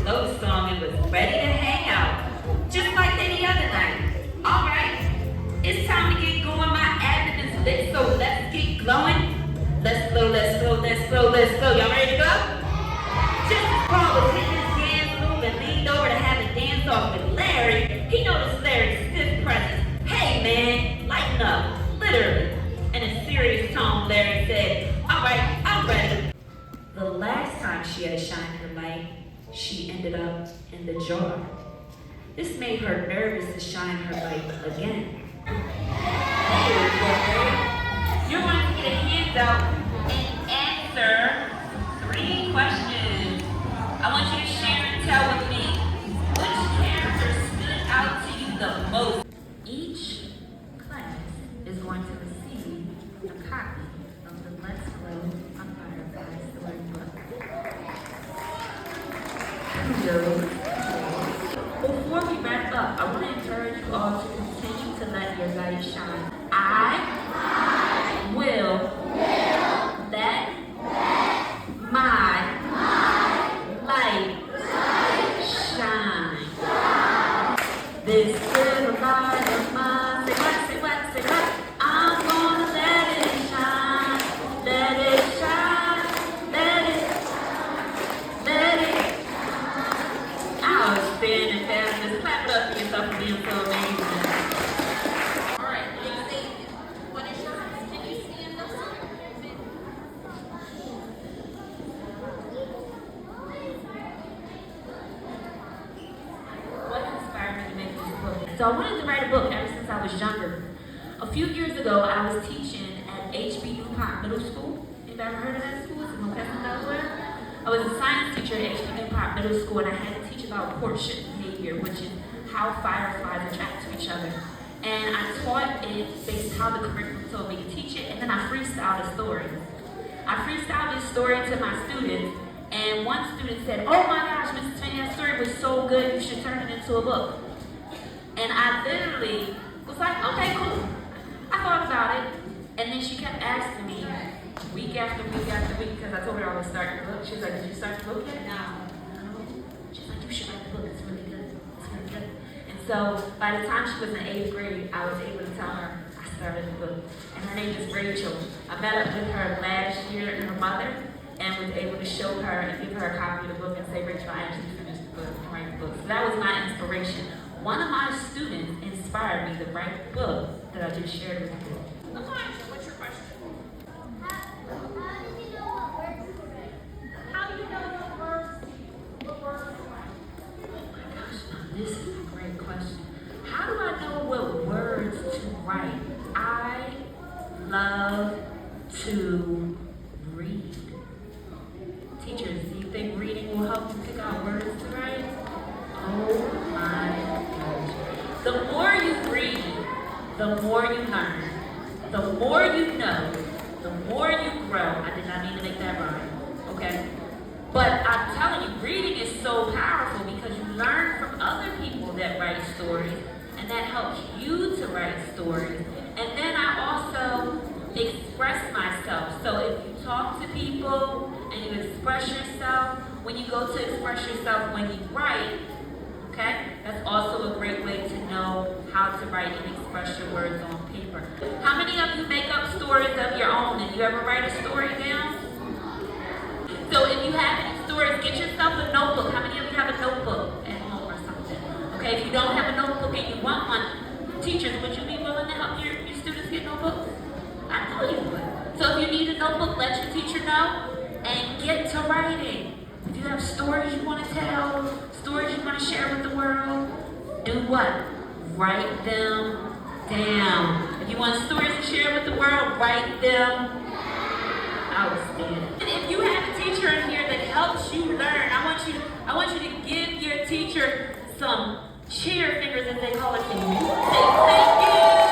slow song and was ready to hang out, just like any other night. Alright, it's time to get going. My abdomen is lit, so let's get glowing. Let's flow, let's flow, let's flow, let's flow. Y'all ready to go? Just as Paul was hitting his dance move and leaned over to have a dance off with Larry, he noticed Larry's stiff presence. Hey man, lighten up, literally. In a serious tone, Larry said, alright, I'm ready. The last time she had shined her light, she ended up in the jar. This made her nervous to shine her light again. You're going to get a handout and answer 3 questions. I want you to share and tell with me which character stood out to you the most. Each class is going to receive a copy of the Let's Grow on Firefly storybook. Before we wrap up, I want to encourage you all to continue to let your light shine. I will let my light shine. This little light of mine, say what, I'm gonna let it shine, let it shine, let it. Outstanding, fabulous. Clap it up for yourself for being so amazing. Alright, what is yours? Can you stand up? What inspired me to make this book? So I wanted to write a book ever since I was younger. A few years ago, I was teaching at HB DuPont Middle School. You've ever heard of that school? It's in McKesson, Delaware. I was a science teacher at HB DuPont Middle School, and I had to teach about courtship behavior, which is how fireflies attract to each other. And I taught it based how the curriculum told me to teach it, and then I freestyled a story. I freestyled this story to my students, and one student said, oh my gosh, Mrs. Finney, that story was so good, you should turn it into a book. And I literally was like, okay, cool. I thought about it, and then she kept asking me week after week after week, because I told her I was starting the book. She was like, did you start the book yet? No. She's like, you should write the book, it's really good, it's really good. And so by the time she was in 8th grade, I was able to tell her I started the book. And her name is Rachel. I met up with her last year and her mother, and was able to show her and give her a copy of the book and say, Rachel, I actually finished the book and write the book. So that was my inspiration. One of my students inspired me to write the book that I just shared with you. What's your question? How do you know what words are? Oh my gosh, now this is a great question. How do I know what words to write? I love to read. Teachers, do you think reading will help you pick out words to write? Oh my gosh. The more you read, the more you learn. The more you know, the more you grow. I did not mean to make that rhyme, okay? But I'm telling you, reading is so powerful because you learn from other people that write stories, and that helps you to write stories. And then I also express myself. So if you talk to people and you express yourself, when you go to express yourself when you write, okay, that's also a great way to know how to write and express your words on paper. How many of you make up stories of your own and you ever write a story down? So if you have any stories, get yourself a notebook. How many of you have a notebook at home or something? Okay, if you don't have a notebook and you want one, teachers, would you be willing to help your students get notebooks? I know you would. So if you need a notebook, let your teacher know and get to writing. If you have stories you want to tell, stories you want to share with the world, do what? Write them down. If you want stories to share with the world, write them. Outstanding. And if you have a teacher in here that helps you learn, I want you to give your teacher some cheer fingers, as they call it. Say thank you.